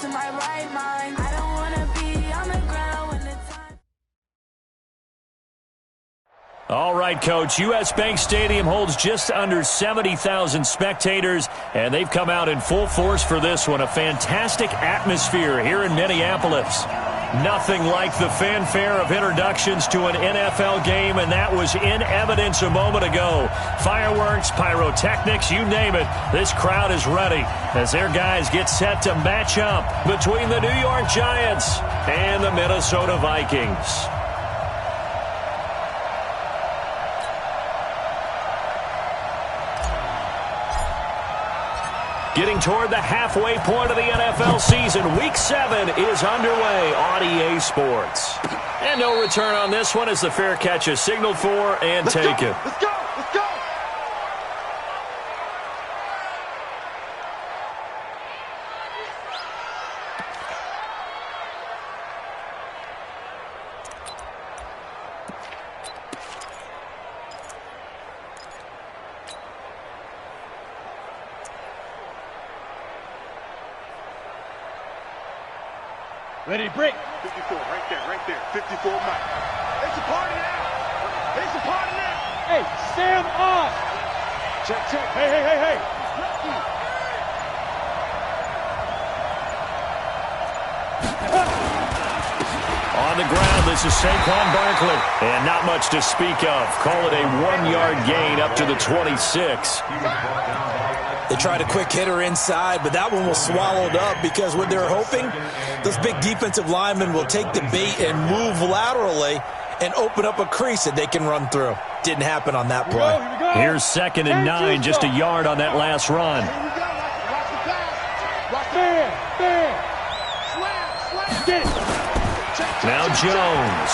to my right mind. I don't wanna be on the ground when the time. All right, Coach. U.S. Bank Stadium holds just under 70,000 spectators, and they've come out in full force for this one. A fantastic atmosphere here in Minneapolis. Nothing like the fanfare of introductions to an NFL game, and that was in evidence a moment ago. Fireworks, pyrotechnics, you name it. This crowd is ready as their guys get set to match up between the New York Giants and the Minnesota Vikings. Getting toward the halfway point of the NFL season. Week 7 is underway on EA Sports. And no return on this one as the fair catch is signaled for and taken. Let's go! Let's go! Ready to break. 54, right there. 54 Mike. It's a party now. It's a party now. Hey, Sam off. Check, check. Hey. On the ground, this is Saquon Barkley. And not much to speak of. Call it a 1-yard gain up to the 26. They tried a quick hitter inside, but that one was swallowed up because what they're hoping, those big defensive linemen will take the bait and move laterally and open up a crease that they can run through. Didn't happen on that play. Here we go. Here's 2nd and 9, just a yard on that last run. Here we go. Watch the pass. Man. Slam. Get it. Check. Now Jones.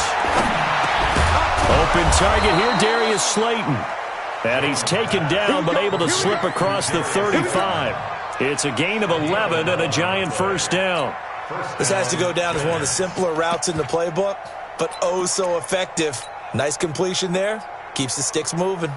Open target here, Darius Slayton. And he's taken down, but able to slip across the 35. It's a gain of 11 and a Giant first down. This has to go down as one of the simpler routes in the playbook, but oh so effective. Nice completion there. Keeps the sticks moving.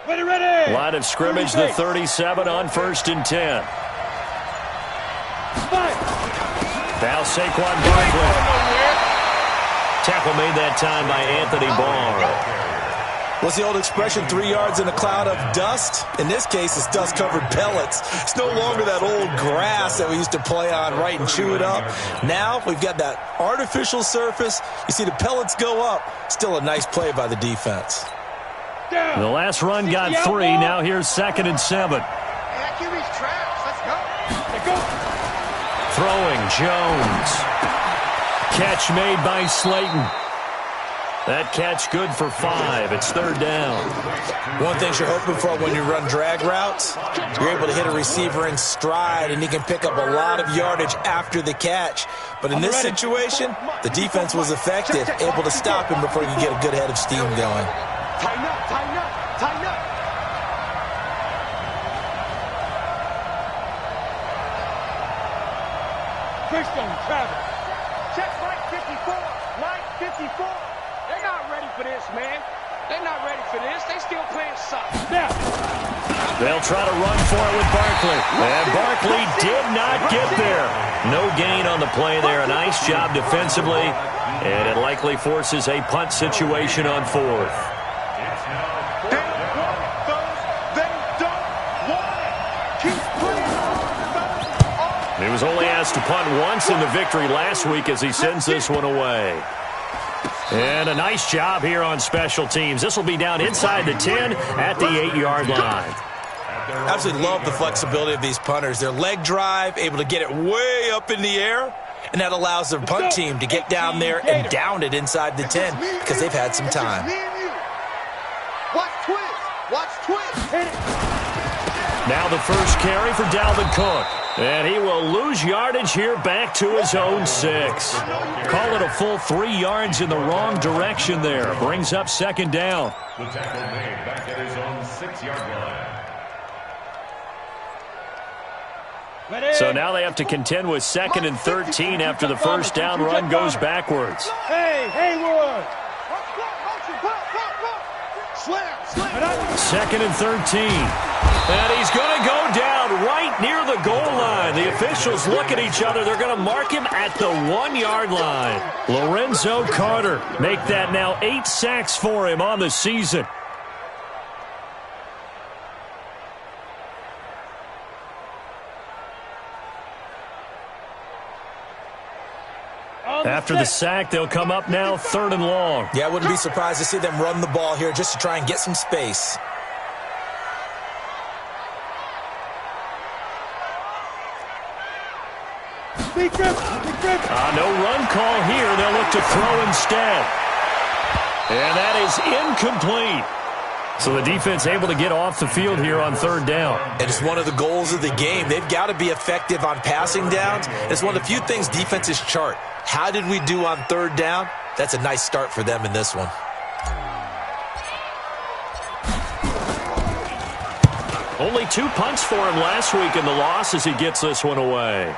Ready. Line of scrimmage, the 37 on 1st and 10. Now Saquon Barkley. Tackle made that time by Anthony Barr. What's the old expression, 3 yards in a cloud of dust? In this case, it's dust-covered pellets. It's no longer that old grass that we used to play on, right, and chew it up. Now we've got that artificial surface. You see the pellets go up. Still a nice play by the defense. The last run got 3. Now here's 2nd and 7. That QB's trash. Let's go. Throwing, Jones. Catch made by Slayton. That catch good for 5. It's 3rd down. One thing you're hoping for when you run drag routes, you're able to hit a receiver in stride, and he can pick up a lot of yardage after the catch. But in this situation, the defense was effective, able to stop him before he could get a good head of steam going. Tighten up. Quickstone, Travis. Check right 54. Line 54. They're not ready for this, man. They're not ready for this. They still playing soft. Now. They'll try to run for it with Barkley. And Barkley did not get there. No gain on the play there. A nice job defensively. And it likely forces a punt situation on 4th. He was only asked to punt once in the victory last week as he sends this one away. And a nice job here on special teams. This will be down inside the 10 at the 8-yard line. Absolutely love the flexibility of these punters. Their leg drive, able to get it way up in the air, and that allows their punt team to get down there and down it inside the 10 because they've had some time. Watch twist. Now the first carry for Dalvin Cook. And he will lose yardage here back to his own 6. Call it a full 3 yards in the wrong direction there. Brings up 2nd down. The tackle made back at his own 6-yard line. So now they have to contend with 2nd and 13 after the first down run goes backwards. Hey, Haywood. 2nd and 13. And he's going to go down right near the goal line. The officials look at each other. They're going to mark him at the 1-yard line. Lorenzo Carter make that now 8 sacks for him on the season. After the sack, they'll come up now 3rd and long. Yeah, I wouldn't be surprised to see them run the ball here just to try and get some space. No run call here. They'll look to throw instead. And that is incomplete. So the defense able to get off the field here on 3rd down. And it's one of the goals of the game. They've got to be effective on passing downs. It's one of the few things defenses chart. How did we do on 3rd down? That's a nice start for them in this one. Only 2 punts for him last week in the loss as he gets this one away.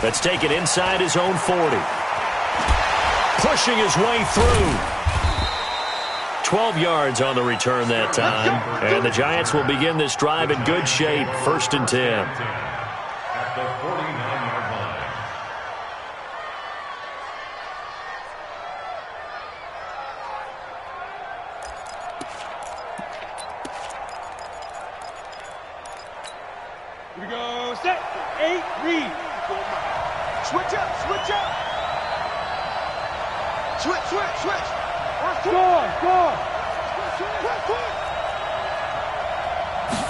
Let's take it inside his own 40. Pushing his way through. 12 yards on the return that time. And the Giants will begin this drive in good shape. 1st and 10. At the 49-yard line. Here we go. Set. 8, read. Switch up, switch up. Switch. Score.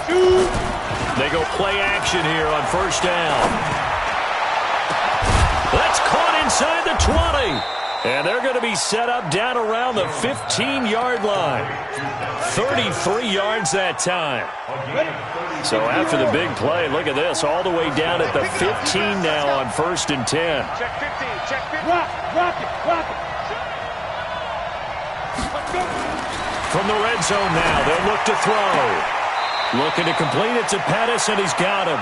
Shoot. They go play action here on 1st down. That's caught inside the 20. And they're going to be set up down around the 15-yard line. 33 yards that time. So after the big play, look at this, all the way down at the 15 now on 1st and 10. Check 15, check 15. Rock it. From the red zone now, they'll look to throw. Looking to complete it to Pettis, and he's got him.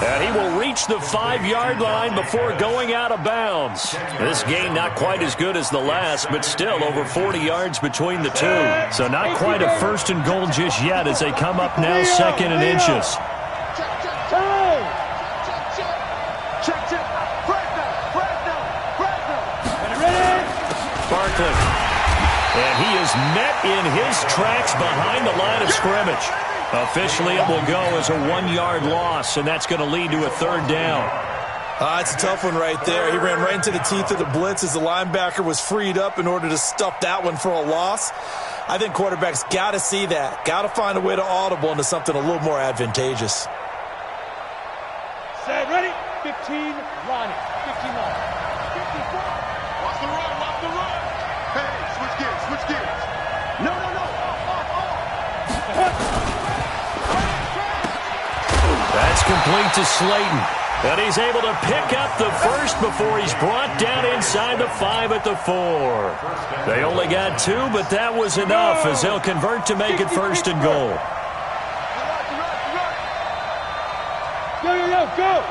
And he will reach the 5-yard line before going out of bounds. This game not quite as good as the last, but still over 40 yards between the two. So not quite a 1st and goal just yet as they come up now 2nd and inches. Check. Barkley. And he is met in his tracks behind the line of scrimmage. Officially, it will go as a 1-yard loss, and that's going to lead to a 3rd down. It's a tough one right there. He ran right into the teeth of the blitz as the linebacker was freed up in order to stuff that one for a loss. I think quarterbacks got to see that. Got to find a way to audible into something a little more advantageous. Set, ready? 15, line it. 15 line. 54. Watch the run. Hey, switch gears. No. That's complete to Slayton. And he's able to pick up the first before he's brought down inside the 5 at the 4. They only got 2, but that was enough as they'll convert to make it 1st and goal. Go.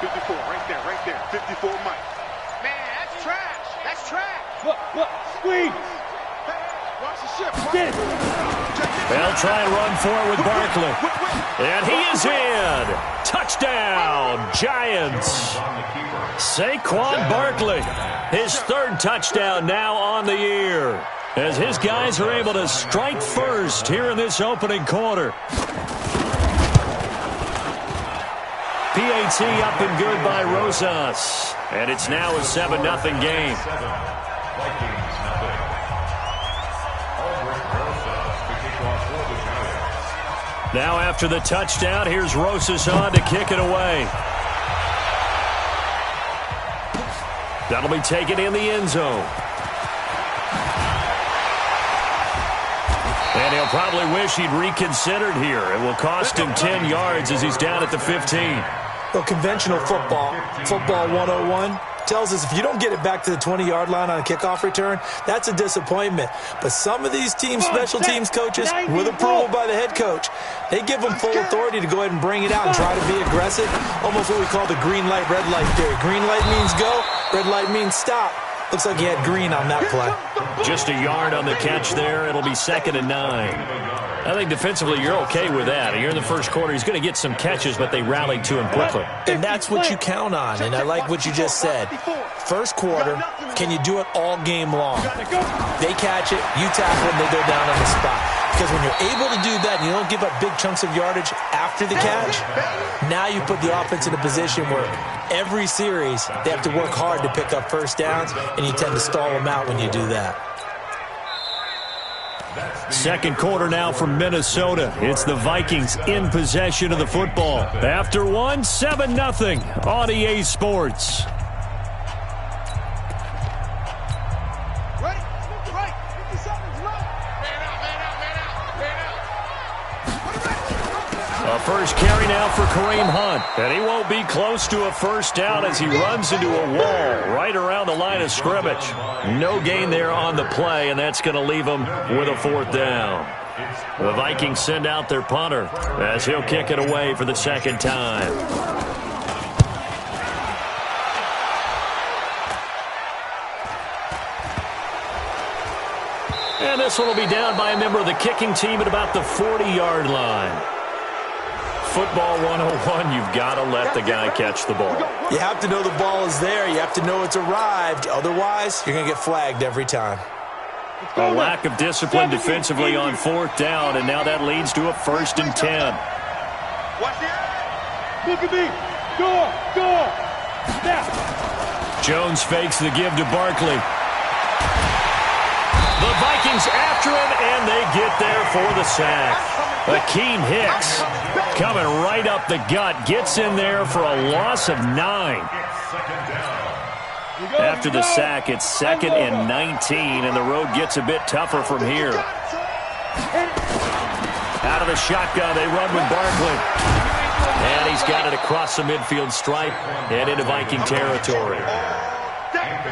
54, right there. 54, Mike. Man, that's trash. Look, squeeze. Watch the ship. Get it. They'll try and run for it with Barkley. And he is in. Touchdown, Giants. Saquon Barkley, his 3rd touchdown now on the year, as his guys are able to strike first here in this opening quarter. PAT up and good by Rosas. And it's now a 7-0 game. Now after the touchdown, here's Rosas on to kick it away. That'll be taken in the end zone. And he'll probably wish he'd reconsidered here. It will cost him 10 yards as he's down at the 15. Well, conventional football 101, tells us if you don't get it back to the 20-yard line on a kickoff return, that's a disappointment. But some of these team special teams coaches, with approval by the head coach, they give them full authority to go ahead and bring it out and try to be aggressive, almost what we call the green light, red light theory. Green light means go, red light means stop. Looks like he had green on that play. Just a yard on the catch there. It'll be 2nd and 9. I think defensively you're okay with that. You're in the first quarter. He's going to get some catches, but they rallied to him quickly. And that's what you count on, and I like what you just said. First quarter, can you do it all game long? They catch it, you tackle them, they go down on the spot. Because when you're able to do that and you don't give up big chunks of yardage after the catch, now you put the offense in a position where every series they have to work hard to pick up first downs, and you tend to stall them out when you do that. Second quarter now from Minnesota. It's the Vikings in possession of the football. After one, 7-0 on EA Sports. A first carry now for Kareem Hunt. And he won't be close to a first down as he runs into a wall right around the line of scrimmage. No gain there on the play, and that's going to leave him with a 4th down. The Vikings send out their punter as he'll kick it away for the second time. And this one will be down by a member of the kicking team at about the 40-yard line. Football 101, you've got to let the guy catch the ball. You have to know the ball is there. You have to know it's arrived. Otherwise, you're going to get flagged every time. A lack of discipline defensively on 4th down, and now that leads to a 1st and 10. Look at me. Go. Snap. Jones fakes the give to Barkley. The Vikings after him, and they get there for the sack. Akeem Hicks coming right up the gut, gets in there for a loss of 9. After the sack, it's 2nd and 19, and the road gets a bit tougher from here. Out of the shotgun, they run with Barkley. And he's got it across the midfield stripe and into Viking territory.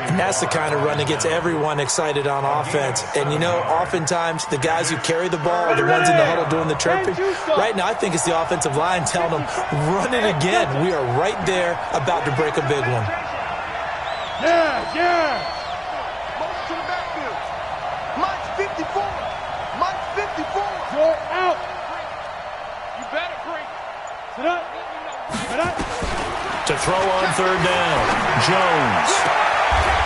And that's the kind of run that gets everyone excited on offense. And, you know, oftentimes the guys who carry the ball are the ones in the huddle doing the chirping. Right now, I think it's the offensive line telling them, run it again. We are right there about to break a big one. Yeah. Motion to the backfield. Mike's 54. Mike's 54. You're out. You better break. Sit up. To throw on 3rd down, Jones.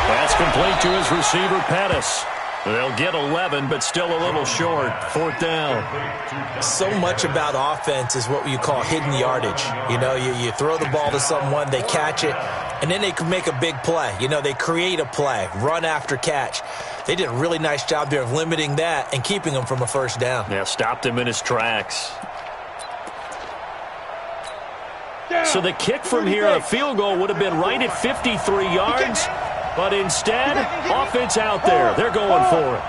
That's complete to his receiver, Pettis. They'll get 11, but still a little short. 4th down. So much about offense is what you call hidden yardage. You know, you throw the ball to someone, they catch it, and then they can make a big play. You know, they create a play, run after catch. They did a really nice job there of limiting that and keeping him from a first down. Yeah, stopped him in his tracks. So the kick from here, a field goal, would have been right at 53 yards. But instead, offense out there. They're going for it.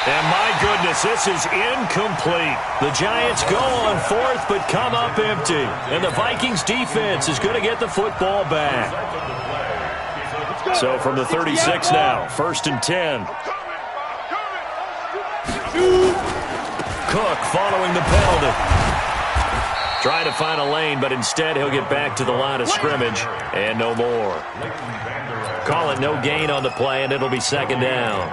And my goodness, this is incomplete. The Giants go on 4th, but come up empty. And the Vikings defense is going to get the football back. So from the 36 now, 1st and 10. Cook following the penalty. Trying to find a lane, but instead he'll get back to the line of scrimmage and no more. Call it no gain on the play, and it'll be 2nd down.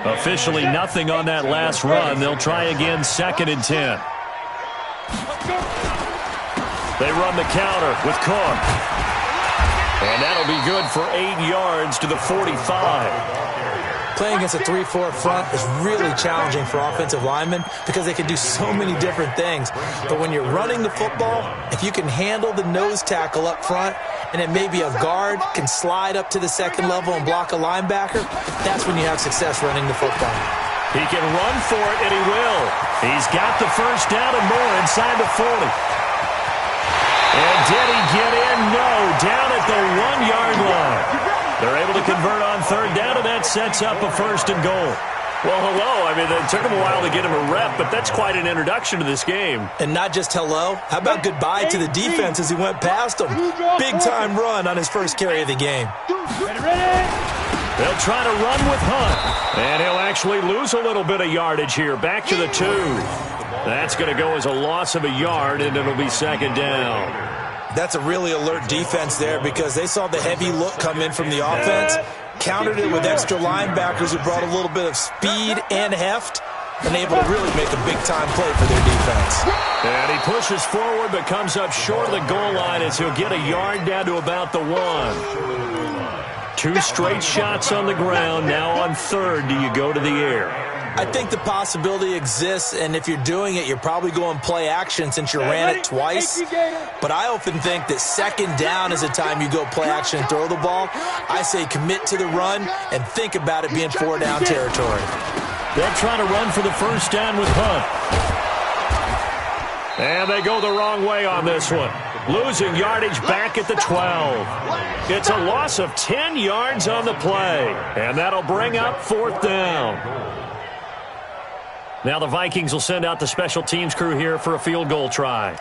Officially nothing on that last run. They'll try again, 2nd and 10. They run the counter with Cook. And that'll be good for 8 yards to the 45. Playing against a 3-4 front is really challenging for offensive linemen because they can do so many different things. But when you're running the football, if you can handle the nose tackle up front, and then maybe a guard can slide up to the 2nd level and block a linebacker, that's when you have success running the football. He can run for it, and he will. He's got the first down and more inside the 40. And did he get in? No, down at the 1-yard line. They're able to convert on 3rd down, and that sets up a 1st and goal. Well, hello. I mean, it took him a while to get him a rep, but that's quite an introduction to this game. And not just hello. How about goodbye to the defense as he went past him? Big-time run on his first carry of the game. They'll try to run with Hunt, and he'll actually lose a little bit of yardage here. Back to the 2. That's going to go as a loss of a yard, and it'll be second down. That's a really alert defense there because they saw the heavy look come in from the offense, countered it with extra linebackers who brought a little bit of speed and heft, and able to really make a big-time play for their defense. And he pushes forward but comes up short of the goal line as he'll get a yard down to about the 1. 2 straight shots on the ground. Now on 3rd, do you go to the air? I think the possibility exists, and if you're doing it, you're probably going play action since you ran it twice. But I often think that second down is the time you go play action and throw the ball. I say commit to the run and think about it being 4-down territory. They'll try to run for the first down with Hunt. And they go the wrong way on this one. Losing yardage back at the 12. It's a loss of 10 yards on the play. And that'll bring up 4th down. Now the Vikings will send out the special teams crew here for a field goal try.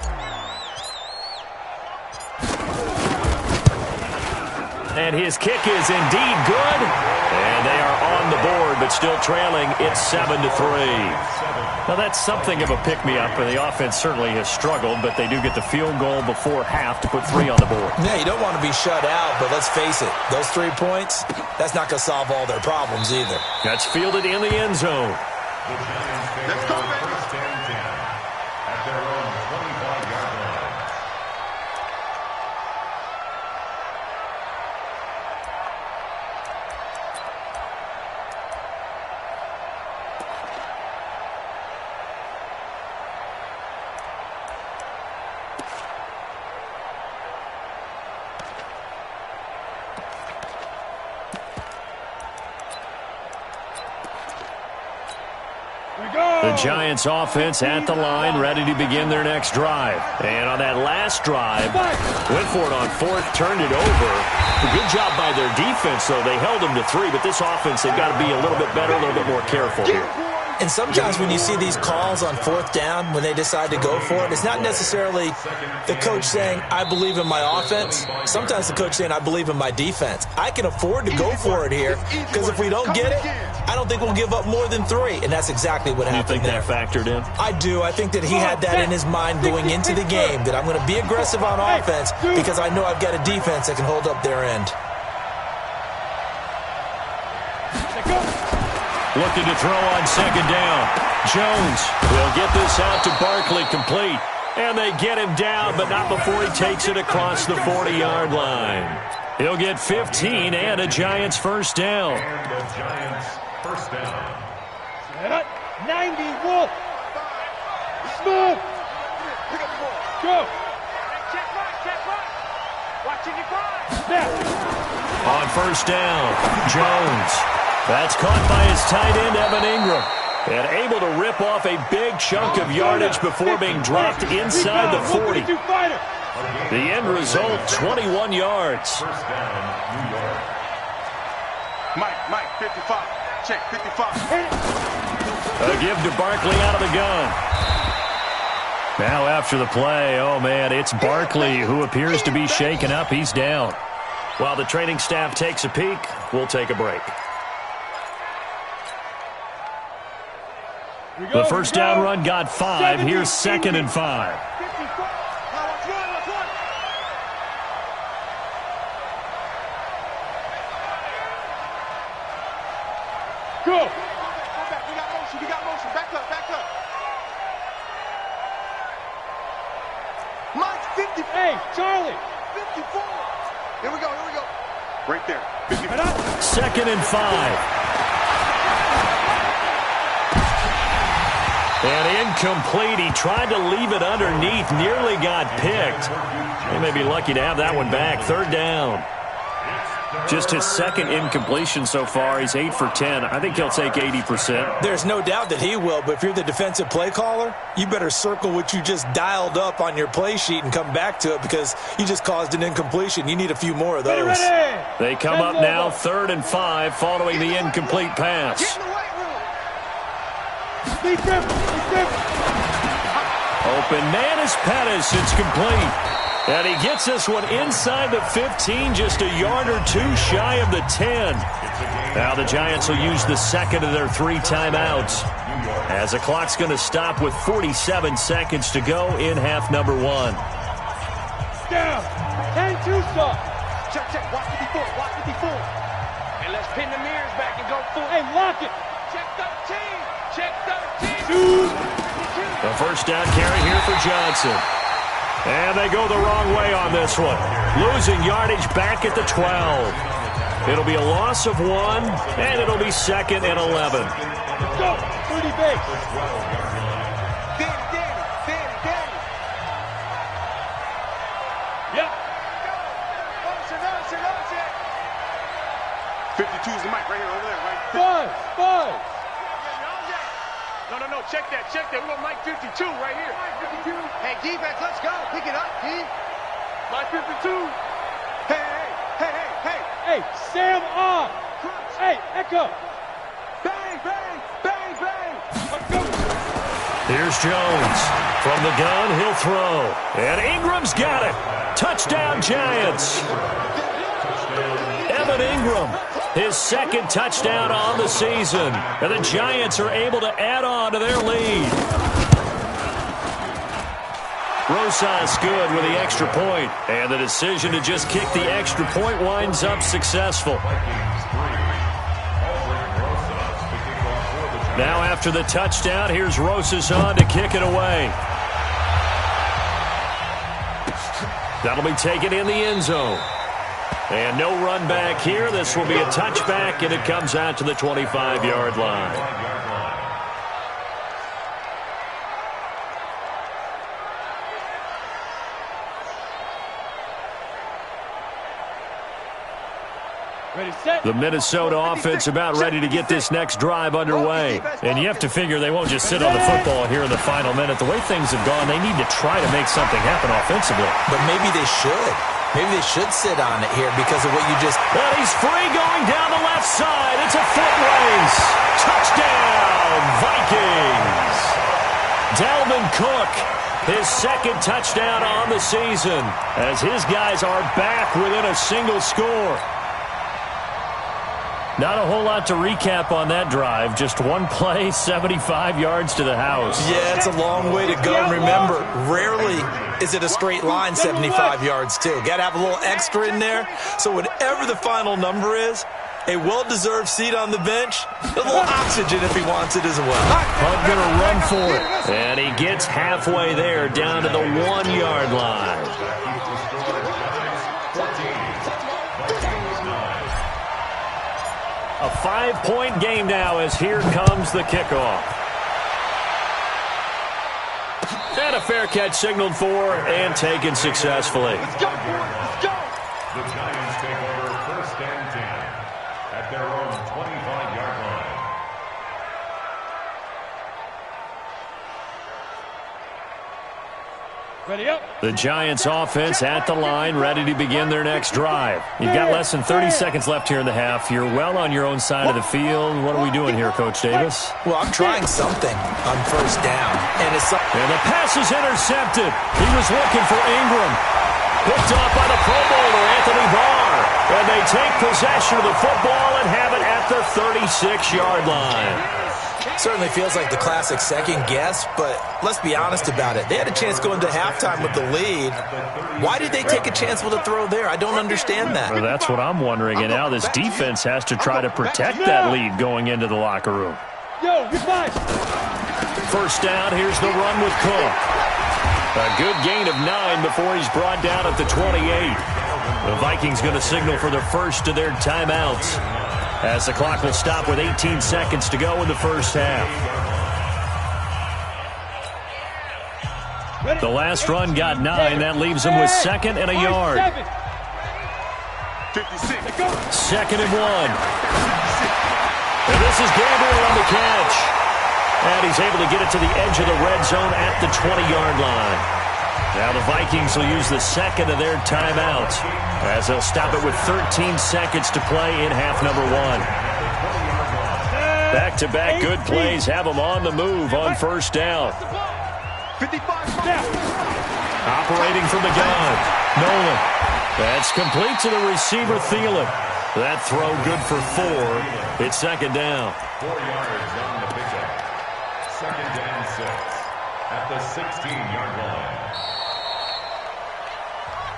And his kick is indeed good. And they are on the board, but still trailing. It's 7-3. Now that's something of a pick-me-up, and the offense certainly has struggled, but they do get the field goal before half to put 3 on the board. Yeah, you don't want to be shut out, but let's face it, those 3 points, that's not going to solve all their problems either. That's fielded in the end zone. Let's go, baby. First and 10 at their own 25-yard line. The Giants offense at the line, ready to begin their next drive. And on that last drive, went for it on 4th, turned it over. A good job by their defense, though. They held them to 3, but this offense, they've got to be a little bit better, a little bit more careful here. And sometimes when you see these calls on 4th down, when they decide to go for it, it's not necessarily the coach saying, I believe in my offense. Sometimes the coach saying, I believe in my defense. I can afford to go for it here because if we don't get it, I don't think we'll give up more than 3. And that's exactly what happened there. You think that factored in? I do. I think that he had that in his mind going into the game, that I'm going to be aggressive on offense because I know I've got a defense that can hold up their end. Looking to throw on 2nd down. Jones will get this out to Barkley, complete. And they get him down, but not before he takes it across the 40-yard line. He'll get 15 and a Giants first down. And the Giants first down. 90, Wolf. Smooth. Go. Check right. Watching your five. Snap. On first down, Jones. That's caught by his tight end, Evan Ingram. And able to rip off a big chunk of yardage before being dropped inside the 40. The end result, 21 yards. First down, New York. Mike, 55. Check, 55. A give to Barkley out of the gun. Now after the play, oh man, it's Barkley who appears to be shaken up. He's down. While the training staff takes a peek, we'll take a break. The first down run got 5. Here's 2nd and 5. Go. We got motion. Back up. Mike, 50. Hey, Charlie. 54. Here we go. Right there. 54. 2nd and 5. And incomplete. He tried to leave it underneath. Nearly got picked. They may be lucky to have that one back. 3rd down. Just his 2nd incompletion so far. He's 8 for 10. I think he'll take 80%. There's no doubt that he will, but if you're the defensive play caller, you better circle what you just dialed up on your play sheet and come back to it because you just caused an incompletion. You need a few more of those. They come up now 3rd and 5 following the incomplete pass. Open man is Pettis. It's complete. And he gets this one inside the 15, just a yard or two shy of the 10. Now the Giants will use the second of their 3 timeouts, as the clock's going to stop with 47 seconds to go in half number 1. Down. 10-2 stop. Check. Watch it before. And let's pin the mirrors back and go full. Hey, lock it. Check 13. Check 13. Shoot. The first down carry here for Johnson. And they go the wrong way on this one, losing yardage back at the 12. It'll be a loss of 1, and it'll be 2nd and 11. Let's go. 30 base. Danny. Yep. 52 is the mic right here, over there, right? Five. No, check that. We're on mic 52 right here. 52. Hey, defense, let's go. Pick it up, D. Mic 52. Hey, Sam on. Hey, Echo. Bang. Let's go. Here's Jones. From the gun, he'll throw. And Ingram's got it. Touchdown, Giants. Evan Ingram, his 2nd touchdown on the season. And the Giants are able to add on to their lead. Rosas good with the extra point. And the decision to just kick the extra point winds up successful. Now after the touchdown, here's Rosas on to kick it away. That'll be taken in the end zone. And no run back here. This will be a touchback, and it comes out to the 25-yard line. Ready, set. The Minnesota offense about ready to get this next drive underway. And you have to figure they won't just sit on the football here in the final minute. The way things have gone, they need to try to make something happen offensively. But maybe they should. Maybe they should sit on it here because of what you just... Well, he's free going down the left side. It's a foot race. Touchdown, Vikings. Dalvin Cook, his 2nd touchdown on the season, as his guys are back within a single score. Not a whole lot to recap on that drive. Just one play, 75 yards to the house. Yeah, it's a long way to go. And remember, rarely is it a straight line 75 yards, too. Got to have a little extra in there. So whatever the final number is, a well-deserved seat on the bench, a little oxygen if he wants it as well. Hunt going to run for it. And he gets halfway there, down to the 1-yard line. A 5-point game now as here comes the kickoff. And a fair catch signaled for and taken successfully. Let's go. The Giants take over 1st and 10 at their own 25-yard line. Ready up. The Giants offense at the line, ready to begin their next drive. You've got less than 30 seconds left here in the half. You're well on your own side of the field. What are we doing here, Coach Davis? Well, I'm trying something on 1st down. And the pass is intercepted. He was looking for Ingram. Picked off by the Pro Bowler, Anthony Barr. And they take possession of the football and have it at the 36-yard line. certainly feels like the classic second guess, but let's be honest about it. They had a chance going to halftime with the lead. Why did they take a chance with a throw there? I don't understand that. Well, that's what I'm wondering, and now this defense has to try to protect that lead going into the locker room. Yo, you're fine. First down, here's the run with Cook. A good gain of 9 before he's brought down at the 28. The Vikings going to signal for the first of their timeouts, as the clock will stop with 18 seconds to go in the first half. The last run got 9. That leaves him with second and a yard. 56. Second and 1. And this is Gabriel on the catch. And he's able to get it to the edge of the red zone at the 20-yard line. Now the Vikings will use the second of their timeouts, as they'll stop it with 13 seconds to play in half number 1. Back-to-back good plays have them on the move on first down. 55. Operating from the gun. Nolan. That's complete to the receiver, Thielen. That throw good for 4. It's second down. 4 yards on the pickup. Second and 6 at the 16-yard line.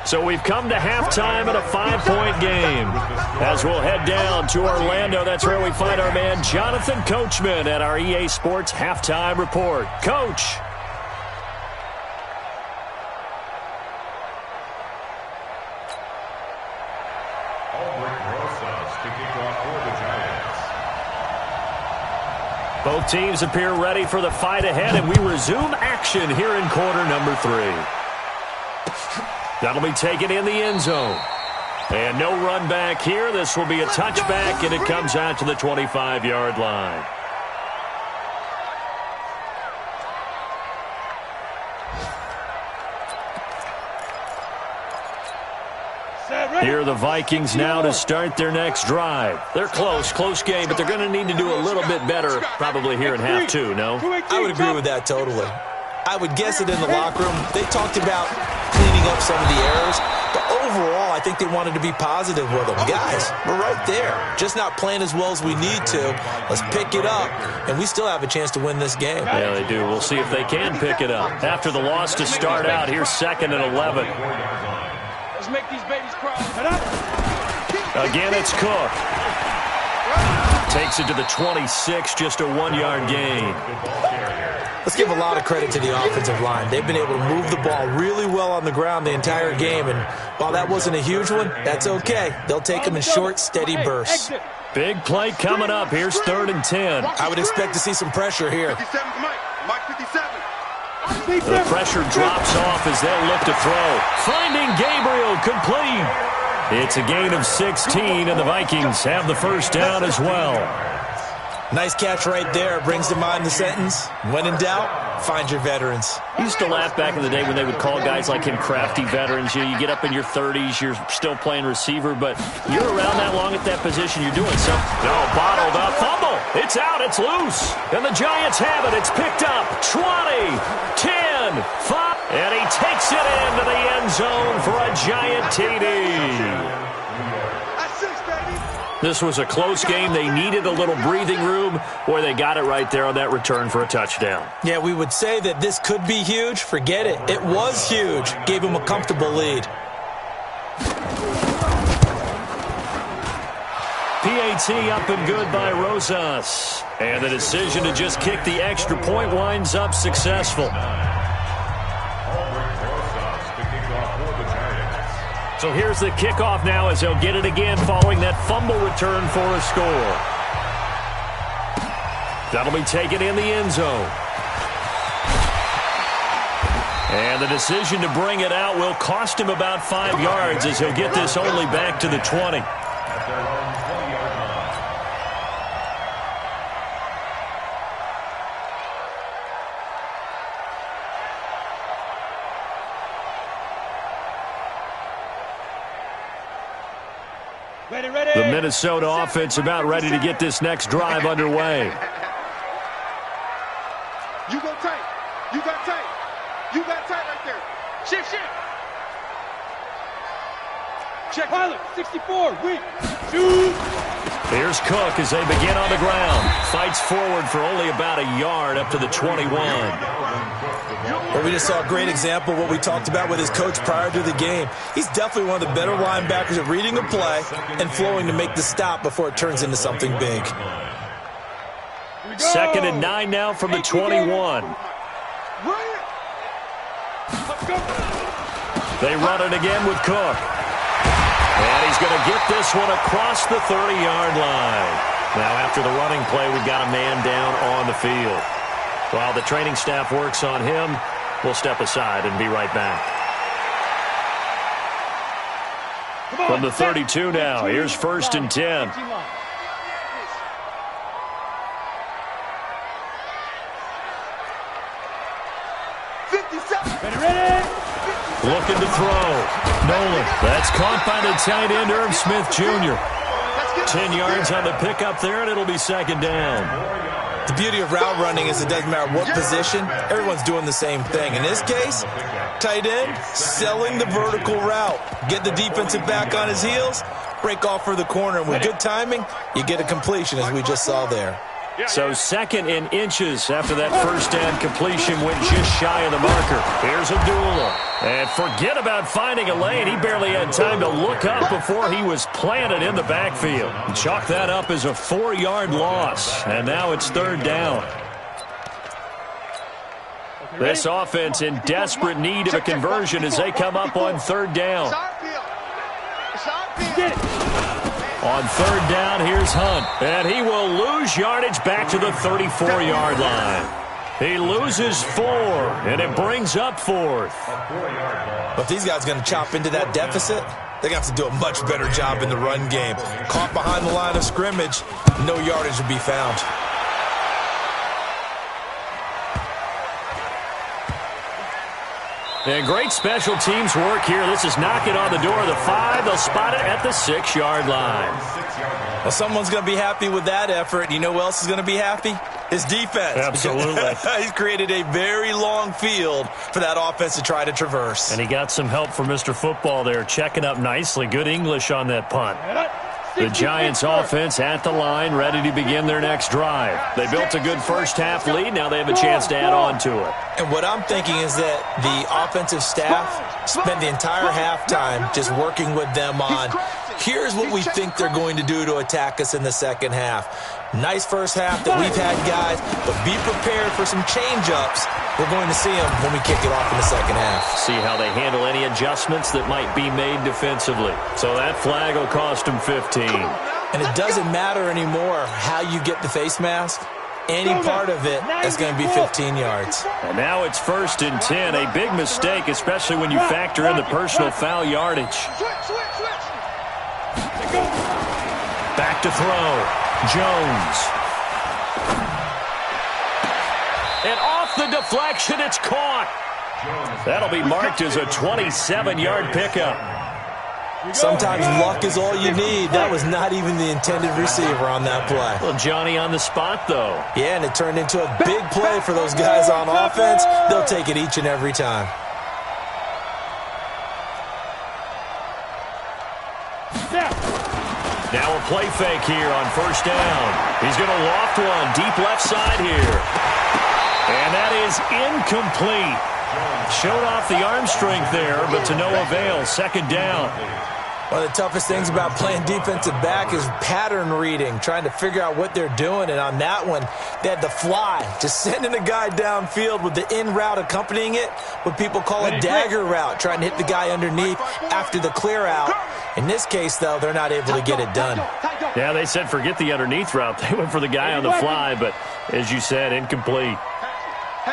So we've come to halftime in a 5-point game. As we'll head down to Orlando, that's where we find our man Jonathan Coachman at our EA Sports Halftime Report. Coach. Both teams appear ready for the fight ahead, and we resume action here in quarter number 3. That'll be taken in the end zone. And no run back here. This will be a touchback, and it comes out to the 25-yard line. Here are the Vikings now to start their next drive. They're close game, but they're going to need to do a little bit better probably here in half 2, no? I would agree with that totally. I would guess it in the locker room. They talked about cleaning up some of the errors, but overall, I think they wanted to be positive with them. Guys, we're right there. Just not playing as well as we need to. Let's pick it up, and we still have a chance to win this game. Yeah, they do. We'll see if they can pick it up. After the loss to start out, here's 2nd and 11. Let's make these babies cry. Again, it's Cook. Takes it to the 26, just a 1-yard gain. Let's give a lot of credit to the offensive line. They've been able to move the ball really well on the ground the entire game, and while that wasn't a huge one, that's okay. They'll take them in short, steady bursts. Big play coming up. Here's 3rd and 10. I would expect to see some pressure here. 57, Mike 57. The pressure drops off as they'll look to throw. Finding Gabriel, complete. It's a gain of 16, and the Vikings have the first down as well. Nice catch right there. Brings to mind the sentence, when in doubt, find your veterans. I used to laugh back in the day when they would call guys like him crafty veterans. You get up in your 30s, you're still playing receiver, but you're around that long at that position, you're doing something. No, bottled up, fumble. It's out, it's loose. And the Giants have it. It's picked up. 20, 10, 5. And he takes it into the end zone for a Giant TD. This was a close game. They needed a little breathing room. Boy, they got it right there on that return for a touchdown. Yeah, we would say that this could be huge. Forget it. It was huge. Gave him a comfortable lead. PAT up and good by Rosas. And the decision to just kick the extra point winds up successful. So here's the kickoff now as they'll get it again following that fumble return for a score. That'll be taken in the end zone. And the decision to bring it out will cost him about 5 yards as he'll get this only back to the 20. The Minnesota offense about ready to get this next drive underway. You go tight. You got tight. You got tight right there. Shift. Check pilot. 64. Weak. Shoot. Here's Cook as they begin on the ground. Fights forward for only about a yard up to the 21. Well, we just saw a great example of what we talked about with his coach prior to the game. He's definitely one of the better linebackers at reading a play and flowing to make the stop before it turns into something big. 2nd and 9 now from the 21. They run it again with Cook. And he's going to get this one across the 30-yard line. Now, after the running play, we've got a man down on the field. While the training staff works on him, we'll step aside and be right back. From the 32 now, here's 1st and 10. Looking to throw. Nolan. That's caught by the tight end, Irv Smith Jr. 10 yards on the pickup there, and it'll be second down. The beauty of route running is it doesn't matter what position, everyone's doing the same thing. In this case, tight end, selling the vertical route. Get the defensive back on his heels, break off for the corner, and with good timing, you get a completion, as we just saw there. So 2nd and inches after that first down completion went just shy of the marker. Here's Abdullah. And forget about finding a lane. He barely had time to look up before he was planted in the backfield. Chalk that up as a 4-yard loss. And now it's 3rd down. This offense in desperate need of a conversion as they come up on 3rd down. On 3rd down, here's Hunt. And he will lose yardage back to the 34-yard line. He loses 4, and it brings up 4th. But if these guys are going to chop into that deficit, they're going to have to do a much better job in the run game. Caught behind the line of scrimmage, no yardage will be found. And great special teams work here. This is knocking on the door of the 5. They'll spot it at the 6-yard line. Well, someone's going to be happy with that effort. You know who else is going to be happy? His defense. Absolutely. He's created a very long field for that offense to try to traverse. And he got some help from Mr. Football there, checking up nicely. Good English on that punt. The Giants offense at the line, ready to begin their next drive. They built a good first-half lead. Now they have a chance to add on to it. And what I'm thinking is that the offensive staff spent the entire halftime just working with them on, here's what we think they're going to do to attack us in the second half. Nice first half that we've had, guys, but be prepared for some change-ups. We're going to see them when we kick it off in the second half. See how they handle any adjustments that might be made defensively. So that flag will cost them 15. And it doesn't matter anymore how you get the face mask. Any part of it is going to be 15 yards. And now it's 1st and 10. A big mistake, especially when you factor in the personal foul yardage. Back to throw. Jones. And off the deflection, it's caught. That'll be marked as a 27-yard pickup. Sometimes luck is all you need. That was not even the intended receiver on that play. Well, Johnny on the spot, though. Yeah, and it turned into a big play for those guys on offense. They'll take it each and every time. Now a play fake here on 1st down. He's going to loft one deep left side here. And that is incomplete. Showed off the arm strength there, but to no avail. 2nd down. One of the toughest things about playing defensive back is pattern reading, trying to figure out what they're doing. And on that one, they had the fly, just sending a guy downfield with the in route accompanying it, what people call a dagger route, trying to hit the guy underneath after the clear out. In this case, though, they're not able to get it done. Yeah, they said forget the underneath route. They went for the guy on the fly, but as you said, incomplete.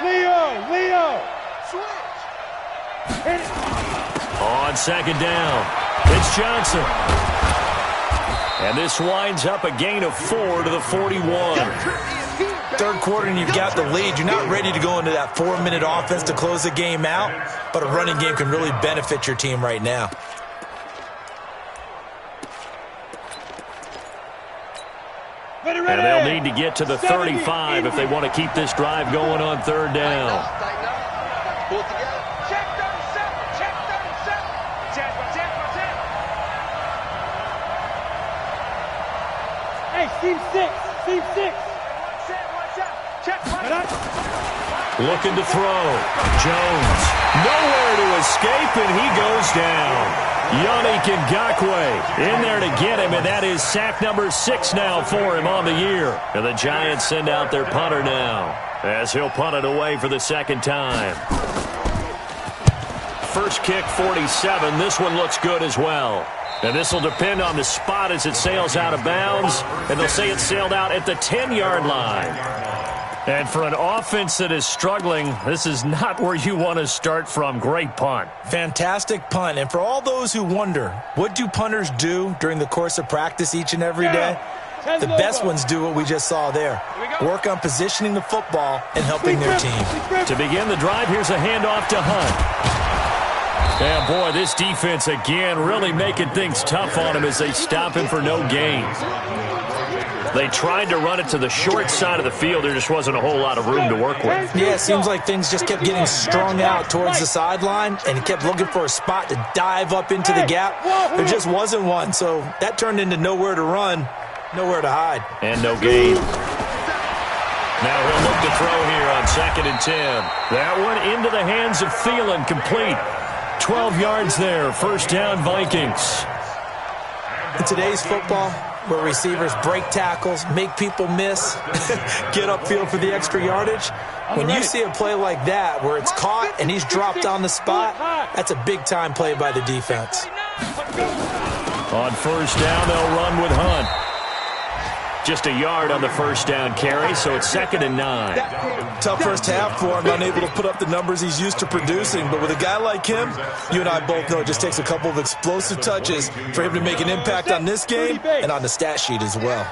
Leo! On 2nd down, it's Johnson. And this winds up a gain of 4 to the 41. 3rd quarter and you've got the lead. You're not ready to go into that 4-minute offense to close the game out, but a running game can really benefit your team right now. And they'll need to get to the 35 if they want to keep this drive going on 3rd down. Check 37. Check 37. Check. Hey, team 6. Check. Looking to throw. Jones. Nowhere to escape, and he goes down. Yannick Ngakoue in there to get him, and that is sack number 6 now for him on the year. And the Giants send out their punter now as he'll punt it away for the 2nd time. First kick, 47. This one looks good as well. And this will depend on the spot as it sails out of bounds, and they'll say it sailed out at the 10-yard line. And for an offense that is struggling, this is not where you want to start from. Great punt. Fantastic punt. And for all those who wonder, what do punters do during the course of practice each and every day? The best ones do what we just saw there. Work on positioning the football and helping their team. To begin the drive, here's a handoff to Hunt. Yeah, boy, this defense again really making things tough on him as they stop him for no gain. They tried to run it to the short side of the field. There just wasn't a whole lot of room to work with. Yeah, it seems like things just kept getting strung out towards the sideline, and he kept looking for a spot to dive up into the gap. There just wasn't one, so that turned into nowhere to run, nowhere to hide. And no gain. Now he'll look to throw here on 2nd and 10. That one into the hands of Thielen, complete. 12 yards there, first down Vikings. In today's football, where receivers break tackles, make people miss, get upfield for the extra yardage, when you see a play like that where it's caught and he's dropped on the spot, that's a big-time play by the defense. On first down, they'll run with Hunt. Just a yard on the first down carry, so it's 2nd and 9. Tough first half for him, unable to put up the numbers he's used to producing. But with a guy like him, you and I both know it just takes a couple of explosive touches for him to make an impact on this game and on the stat sheet as well.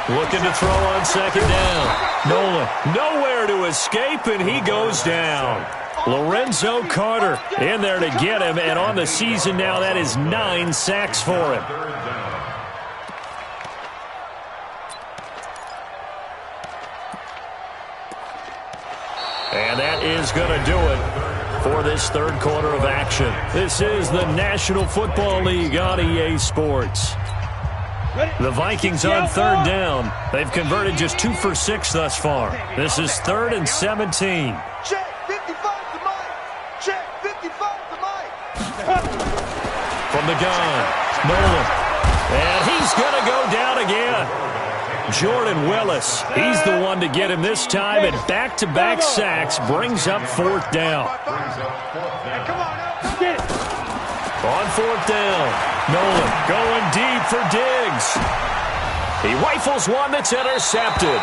Looking to throw on 2nd down. Nolan, nowhere to escape, and he goes down. Lorenzo Carter in there to get him, and on the season now, that is 9 sacks for him. And that is going to do it for this third quarter of action. This is the National Football League on EA Sports. The Vikings on 3rd down. They've converted just 2 for 6 thus far. This is 3rd and 17. Check 55 to Mike. Check 55 to Mike. From the gun, Nolan. And he's going to go down again. Jordan Willis, he's the one to get him this time, and back-to-back sacks brings up 4th down. Come on now. Get it. On 4th down, Nolan going deep for Diggs. He rifles one that's intercepted.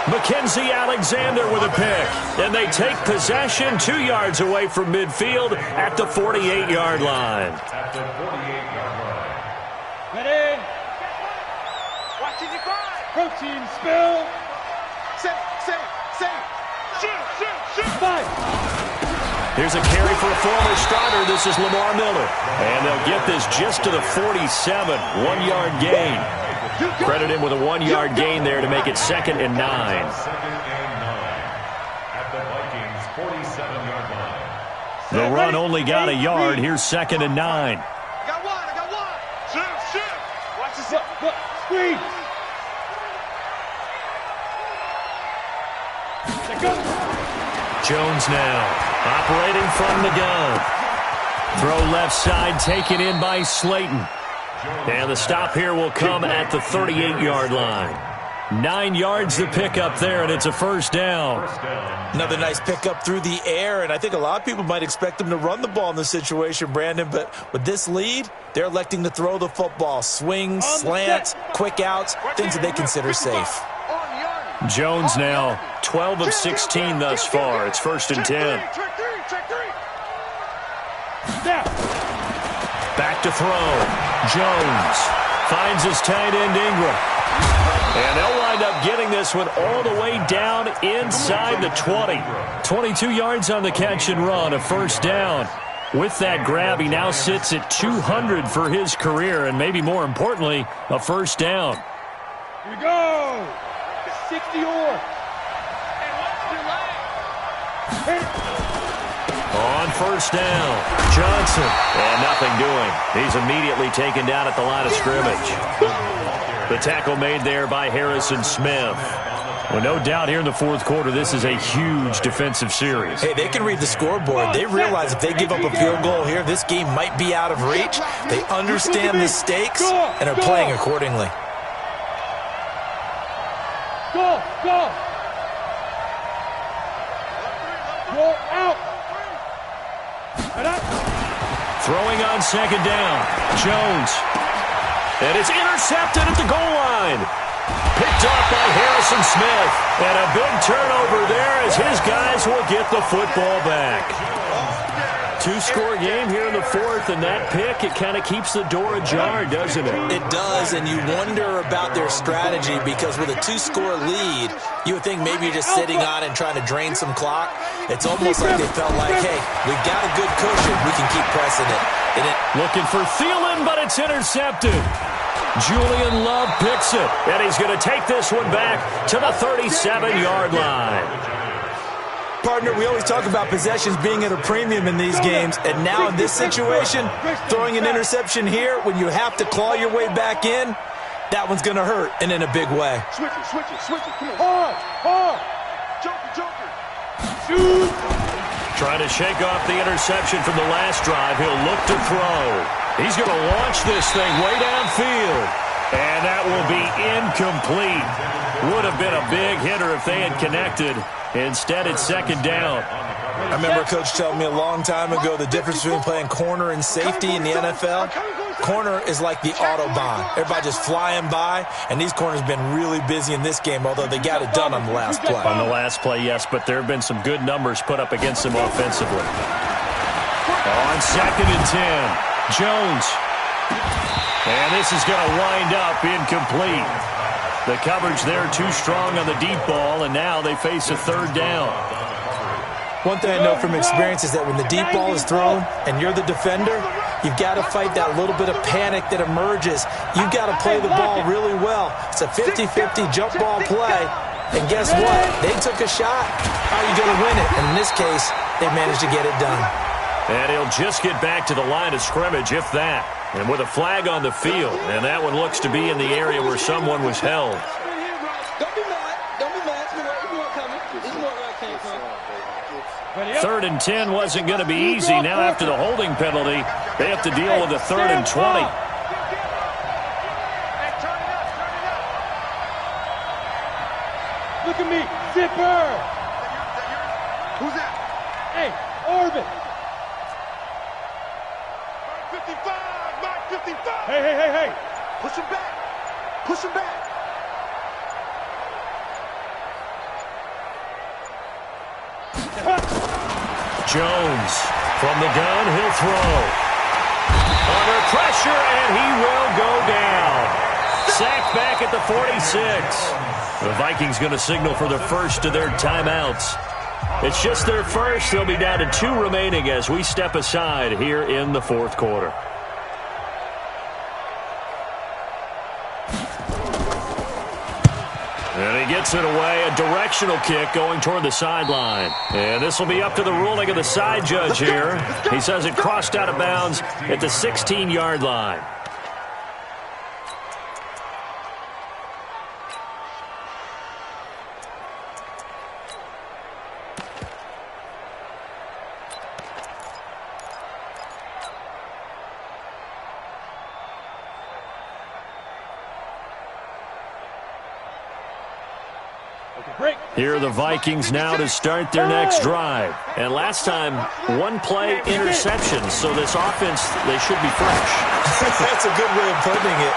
Mackenzie Alexander with a pick, and they take possession 2 yards away from midfield at the 48-yard line. At the 48-yard line. Ready? Watch it, you cry. Protein spill. Say. Shoot. 5. Here's a carry for a former starter. This is Lamar Miller. And they'll get this just to the 47. 1-yard gain. Credit him with a 1-yard gain there to make it 2nd and 9. 2nd and 9. At the Vikings' 47-yard line. The run only got a yard. Here's 2nd and 9. I got one. Shoot. Watch this. Look. Screen. Jones now operating from the gun. Throw left side taken in by Slayton. And the stop here will come at the 38-yard line. 9 yards to pick up there, and it's a first down. Another nice pickup through the air, and I think a lot of people might expect them to run the ball in this situation, Brandon, but with this lead, they're electing to throw the football. Swings, slants, quick outs, things that they consider safe. Jones now 12 of 16 thus far. It's 1st and 10. Check three. Back to throw. Jones finds his tight end Ingram. And they'll wind up getting this one all the way down inside the 20. 22 yards on the catch and run, a first down. With that grab, he now sits at 200 for his career, and maybe more importantly, a first down. Here we go. 60 or. On first down, Johnson. And nothing doing. He's immediately taken down at the line of scrimmage. The tackle made there by Harrison Smith. Well, no doubt here in the fourth quarter, this is a huge defensive series. Hey, they can read the scoreboard. They realize if they give up a field goal here, this game might be out of reach. They understand the stakes and are playing accordingly. Go. Roll out. Throwing on second down. Jones. And it's intercepted at the goal line. Picked off by Harrison Smith. And a big turnover there as his guys will get the football back. Two-score game here in the the fourth, and that pick, it kind of keeps the door ajar, doesn't it? It does, and you wonder about their strategy because with a 2-score lead, you would think maybe you're just sitting on and trying to drain some clock. It's almost like they felt like, hey, we've got a good cushion. We can keep pressing it. Looking for Thielen, but it's intercepted. Julian Love picks it, and he's going to take this one back to the 37-yard line. Partner, we always talk about possessions being at a premium in these games, and now in this situation, throwing an interception here when you have to claw your way back in, that one's going to hurt, and in a big way. Switch it, come on. Hard. Joker. Shoot. Trying to shake off the interception from the last drive. He'll look to throw. He's going to launch this thing way downfield, and that will be incomplete. Would have been a big hitter if they had connected. Instead, it's second down. I remember Coach telling me a long time ago the difference between playing corner and safety in the NFL. Corner is like the Autobahn. Everybody just flying by, and these corners have been really busy in this game, although they got it done on the last play. On the last play, yes, but there have been some good numbers put up against them offensively. On 2nd and 10, Jones. And this is going to wind up incomplete. The coverage there too strong on the deep ball, and now they face a third down. One thing I know from experience is that when the deep ball is thrown and you're the defender, you've got to fight that little bit of panic that emerges. You've got to play the ball really well. It's a 50-50 jump ball play, and guess what? They took a shot. How are you going to win it? And in this case, they managed to get it done. And he'll just get back to the line of scrimmage, if that. And with a flag on the field, and that one looks to be in the area where someone was held. Don't be mad. It's more coming. It's more where I came from. 3rd and 10 wasn't going to be easy. Now after the holding penalty, they have to deal with a 3rd and 20. Look at me. Zipper. Who's that? Hey, Orbit. 55. Hey. Push him back. Jones from the gun, he'll throw. Under pressure, and he will go down. Sacked back at the 46. The Vikings going to signal for the first of their timeouts. It's just their first. They'll be down to 2 remaining as we step aside here in the fourth quarter. And he gets it away, a directional kick going toward the sideline. And this will be up to the ruling of the side judge here. He says it crossed out of bounds at the 16-yard line. Here are the Vikings now to start their next drive. And last time, 1-play interception. So this offense, they should be fresh. That's a good way of putting it.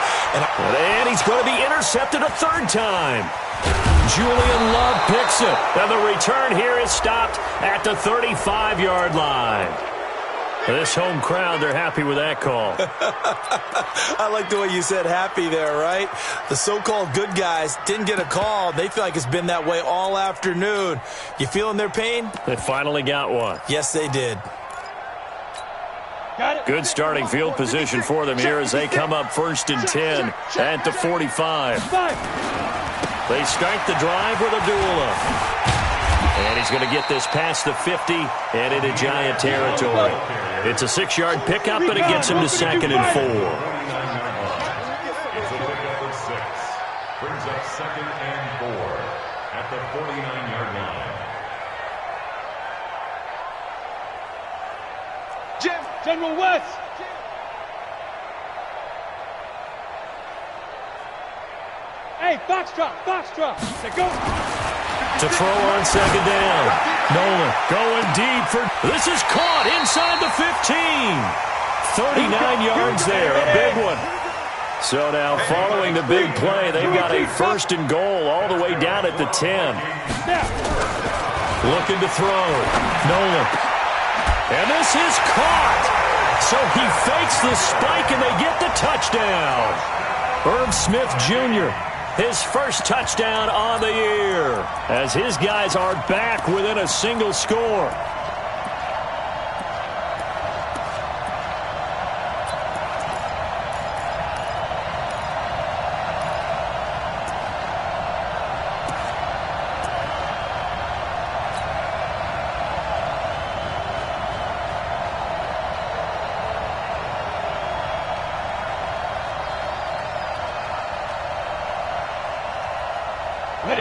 And he's going to be intercepted a 3rd time. Julian Love picks it. And the return here is stopped at the 35-yard line. This home crowd, they're happy with that call. I like the way you said happy there, right? The so-called good guys didn't get a call. They feel like it's been that way all afternoon. You feeling their pain? They finally got one. Yes, they did. Good starting field position for them here as they come up 1st and 10 at the 45. They start the drive with Abdullah. And he's going to get this past the 50 and into Giant territory. It's a 6-yard pickup, but it gets him to 2nd and 4. It's a pickup of 6. Brings up 2nd and 4 at the 49-yard line. General West. Hey, Foxtrot. Say go. To throw on 2nd down. Nolan going deep for... This is caught inside the 15. 39 yards there, a big one. So now following the big play, they've got a 1st and goal all the way down at the 10. Looking to throw. Nolan. And this is caught. So he fakes the spike, and they get the touchdown. Irv Smith Jr., his first touchdown on the year, as his guys are back within a single score.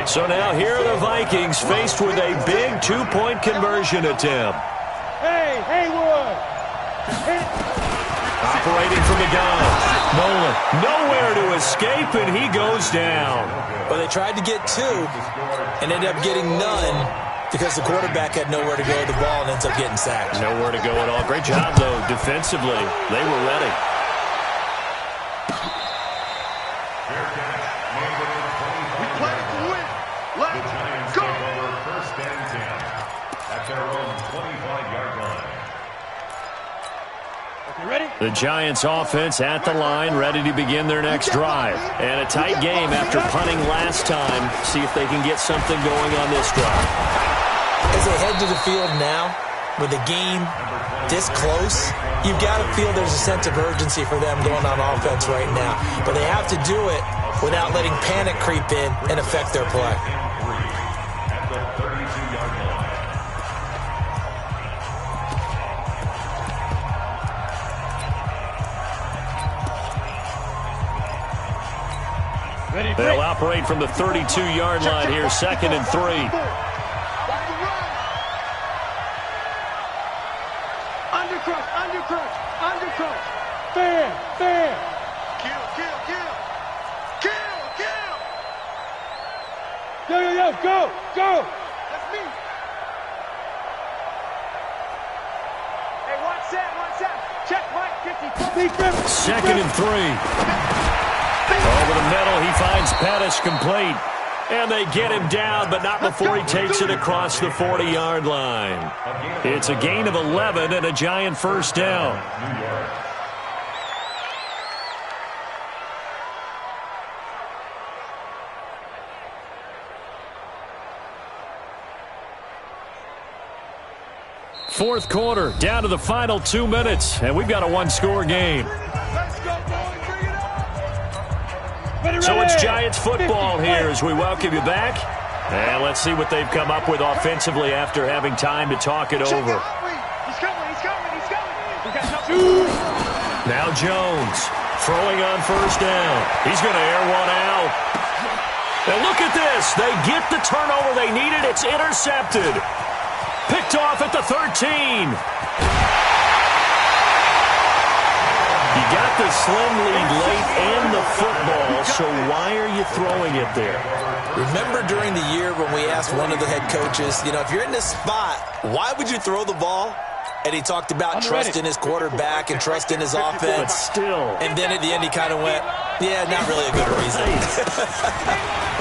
So now here are the Vikings faced with a big two-point conversion attempt. Hey, Haywood! Operating from the gun. Nolan nowhere to escape, and he goes down. Well, they tried to get two and ended up getting none because the quarterback had nowhere to go with the ball and ends up getting sacked. Nowhere to go at all. Great job, though, defensively. They were ready. The Giants offense at the line, ready to begin their next drive. And a tight game after punting last time. See if they can get something going on this drive. As they head to the field now, with the game this close, you've got to feel there's a sense of urgency for them going on offense right now. But they have to do it without letting panic creep in and affect their play. They'll operate from the 32-yard line here, 2nd and 3. Undercrush, undercrush, undercrush. Fair. Kill. Yo, go. That's me. Hey, watch that. Check Mike, 54. 2nd and 3. Over the middle, he finds Pettis complete. And they get him down, but not before he takes it across the 40-yard line. It's a gain of 11 and a Giant first down. Fourth quarter, down to the final 2 minutes, and we've got a one-score game. So it's Giants football here as we welcome you back. And let's see what they've come up with offensively after having time to talk it over. He's coming. Now Jones throwing on first down. He's going to air one out. And look at this. They get the turnover they needed. It's intercepted. Picked off at the 13. You got the slim lead late and the football, so why are you throwing it there? Remember during the year when we asked one of the head coaches, if you're in this spot, why would you throw the ball? And he talked about trust in his quarterback and trust in his offense. But still. And then at the end he kind of went, yeah, not really a good reason.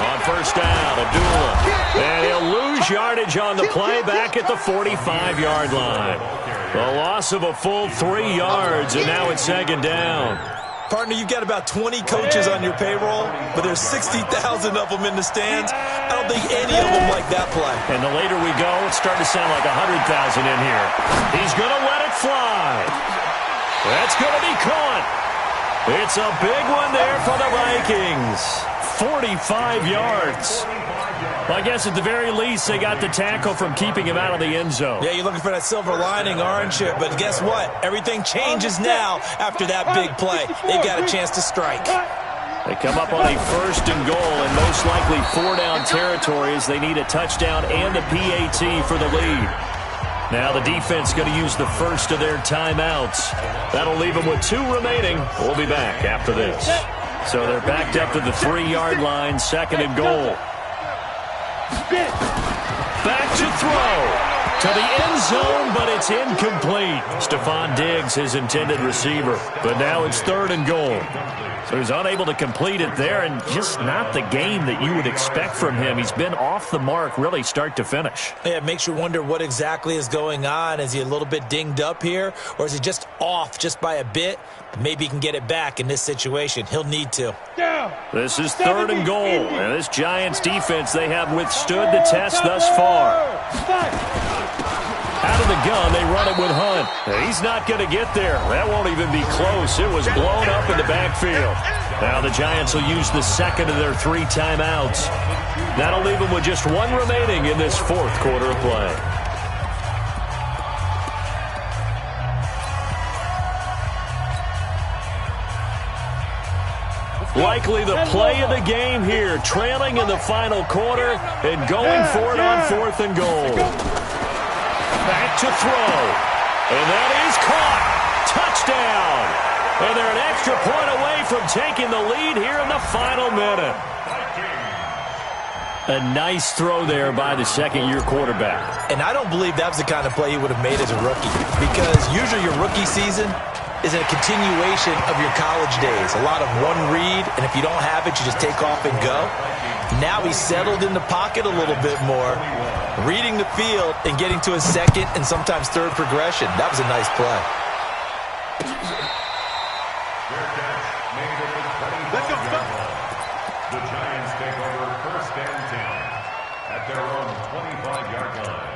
On first down, Abdullah. And he'll lose yardage on the play back at the 45-yard line. A loss of a full 3 yards, and now it's 2nd down. Partner, you've got about 20 coaches on your payroll, but there's 60,000 of them in the stands. I don't think any of them like that play. And the later we go, it's starting to sound like 100,000 in here. He's going to let it fly. That's going to be caught. It's a big one there for the Vikings. 45 yards. Well, I guess at the very least, they got the tackle from keeping him out of the end zone. Yeah, you're looking for that silver lining, aren't you? But guess what? Everything changes now after that big play. They've got a chance to strike. They come up on a 1st and goal, and most likely 4-down territory as they need a touchdown and a PAT for the lead. Now the defense going to use the first of their timeouts. That'll leave them with 2 remaining. We'll be back after this. So they're backed up to the 3-yard line, 2nd and goal. Back to throw. To the end zone, but it's incomplete. Stephon Diggs, his intended receiver. But now it's 3rd and goal. So he's unable to complete it there, and just not the game that you would expect from him. He's been off the mark really start to finish. Yeah, it makes you wonder what exactly is going on. Is he a little bit dinged up here, or is he just off just by a bit? Maybe he can get it back in this situation. He'll need to. This is 3rd and goal, and this Giants defense, they have withstood the test thus far. Out of the gun, they run it with Hunt. He's not going to get there. That won't even be close. It was blown up in the backfield. Now the Giants will use the 2nd of their 3 timeouts. That'll leave them with just 1 remaining in this 4th quarter of play. Likely the play of the game here, trailing in the final quarter and going for it on 4th and goal. Back to throw. And that is caught. Touchdown. And they're an extra point away from taking the lead here in the final minute. A nice throw there by the 2nd-year quarterback. And I don't believe that was the kind of play he would have made as a rookie, because usually your rookie season is a continuation of your college days. A lot of one read, and if you don't have it, you just take off and go. Now he's settled in the pocket a little bit more, reading the field and getting to his 2nd and sometimes 3rd progression. That was a nice play. The Giants take over 1st and 10 at their own 25-yard line.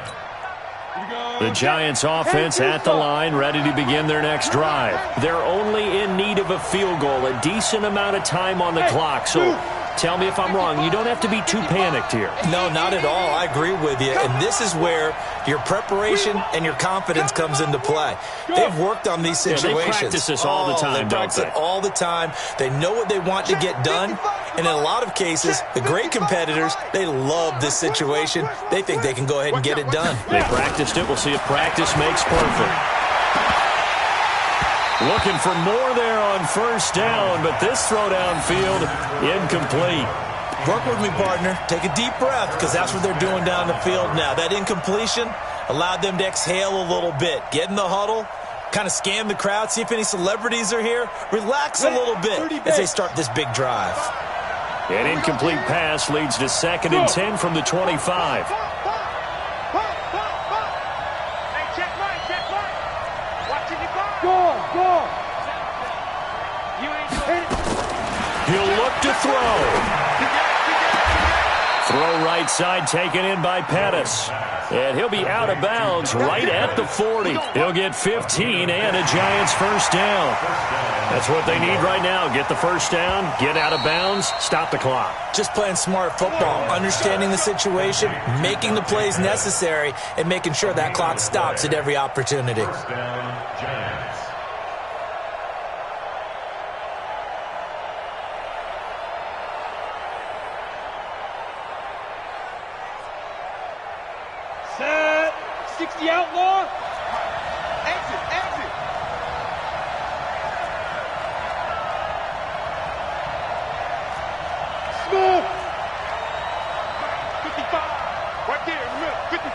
The Giants offense at the line, ready to begin their next drive. They're only in need of a field goal, a decent amount of time on the clock. So tell me if I'm wrong. You don't have to be too panicked here. No, not at all. I agree with you. And this is where your preparation and your confidence comes into play. They've worked on these situations. They practice this all the time, They practice it all the time. They know what they want to get done. And in a lot of cases, the great competitors, they love this situation. They think they can go ahead and get it done. They practiced it. We'll see if practice makes perfect. Looking for more there on 1st down, but this throw downfield, incomplete. Work with me, partner. Take a deep breath, because that's what they're doing down the field now. That incompletion allowed them to exhale a little bit. Get in the huddle, kind of scan the crowd, see if any celebrities are here. Relax a little bit as they start this big drive. An incomplete pass leads to 2nd and 10 from the 25. He'll look to throw. Throw right side taken in by Pettis. And he'll be out of bounds right at the 40. He'll get 15 and a Giants 1st down. That's what they need right now. Get the 1st down, get out of bounds, stop the clock. Just playing smart football, understanding the situation, making the plays necessary, and making sure that clock stops at every opportunity. 1st down, Giants. Set. 60 outlaw. Exit, exit. Smooth. 55. Right there in the middle. 55.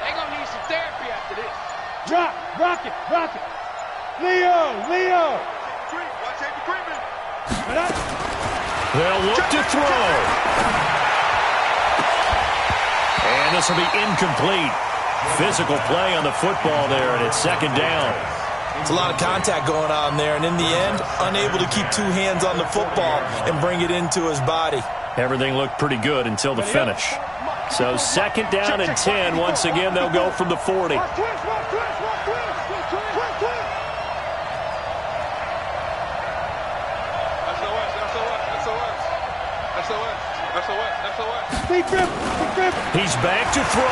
They gonna need some therapy after this. Drop. Rock it. Rock it. Leo. Watch out, creeping. They'll look to throw. And this will be incomplete. Physical play on the football there, and it's 2nd down. It's a lot of contact going on there, and in the end, unable to keep 2 hands on the football and bring it into his body. Everything looked pretty good until the finish. So 2nd down and 10. Once again, they'll go from the 40. He's back to throw.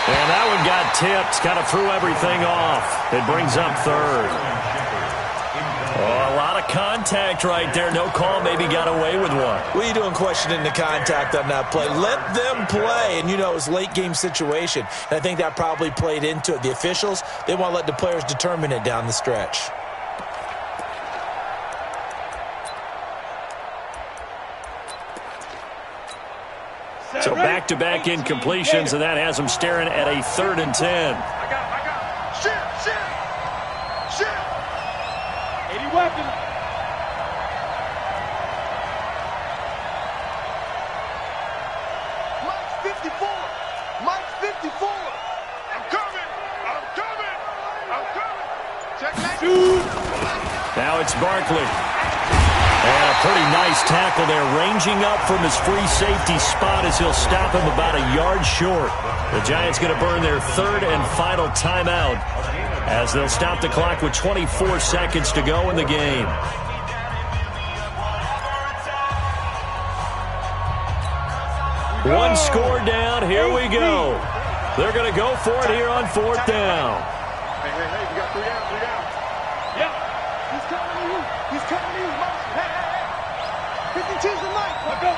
And that one got tipped, kind of threw everything off. It brings up 3rd. Oh, a lot of contact right there. No call, maybe got away with one. What are you doing questioning the contact on that play? Let them play. And, you know, it was a late-game situation. And I think that probably played into it. The officials, they want to let the players determine it down the stretch. So back-to-back incompletions, and that has them staring at a 3rd and 10. I got. Shit. 80 weapons. Mike's 54. I'm coming. Check that. Now it's Barkley. And a pretty nice tackle there, ranging up from his free safety spot as he'll stop him about a yard short. The Giants going to burn their 3rd and final timeout as they'll stop the clock with 24 seconds to go in the game. One score down. Here we go. They're going to go for it here on 4th down. Hey, you got 3 down. Yep. He's coming to you. Mike. Hey. 52's the Mike. Let's go.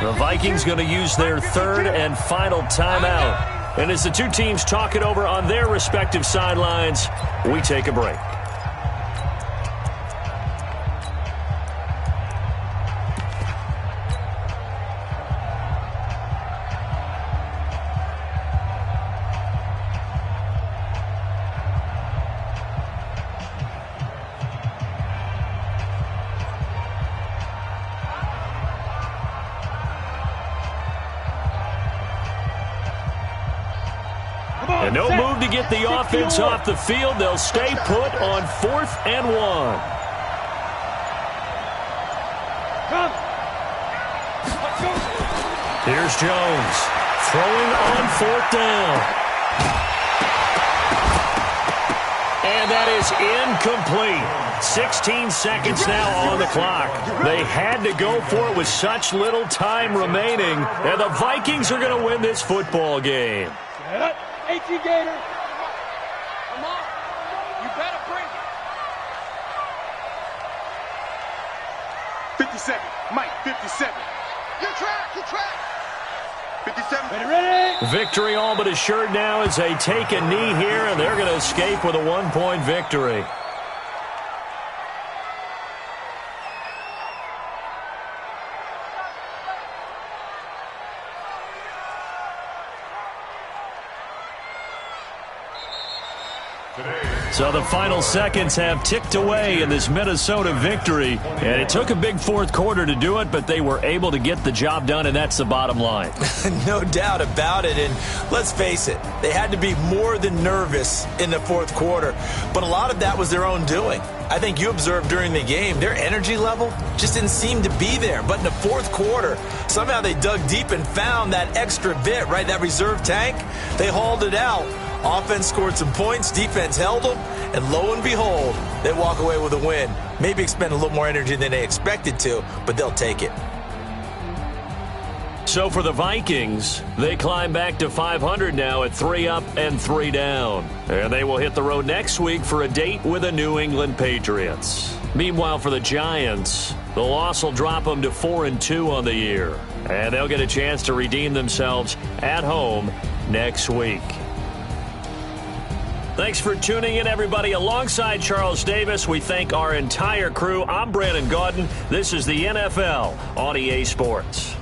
The Vikings going to use their 3rd and final timeout. And as the two teams talk it over on their respective sidelines, we take a break. And no move to get the offense off the field. They'll stay put on 4th and 1. Come. Let's go. Here's Jones throwing on 4th down. And that is incomplete. 16 seconds now on the clock. They had to go for it with such little time remaining. And the Vikings are going to win this football game. 18 Gator. Come on. You better bring it. 57. Mike, 57. You track. 57. Ready. Victory all but assured now as they take a knee here, and they're going to escape with a 1-point victory. So the final seconds have ticked away in this Minnesota victory. And it took a big 4th quarter to do it, but they were able to get the job done, and that's the bottom line. No doubt about it. And let's face it, they had to be more than nervous in the 4th quarter. But a lot of that was their own doing. I think you observed during the game, their energy level just didn't seem to be there. But in the 4th quarter, somehow they dug deep and found that extra bit, right, that reserve tank. They hauled it out. Offense scored some points, defense held them, and lo and behold, they walk away with a win. Maybe expend a little more energy than they expected to, but they'll take it. So for the Vikings, they climb back to 500 now at 3 up and 3 down. And they will hit the road next week for a date with the New England Patriots. Meanwhile, for the Giants, the loss will drop them to 4-2 on the year. And they'll get a chance to redeem themselves at home next week. Thanks for tuning in, everybody. Alongside Charles Davis, we thank our entire crew. I'm Brandon Gaudin. This is the NFL on EA Sports.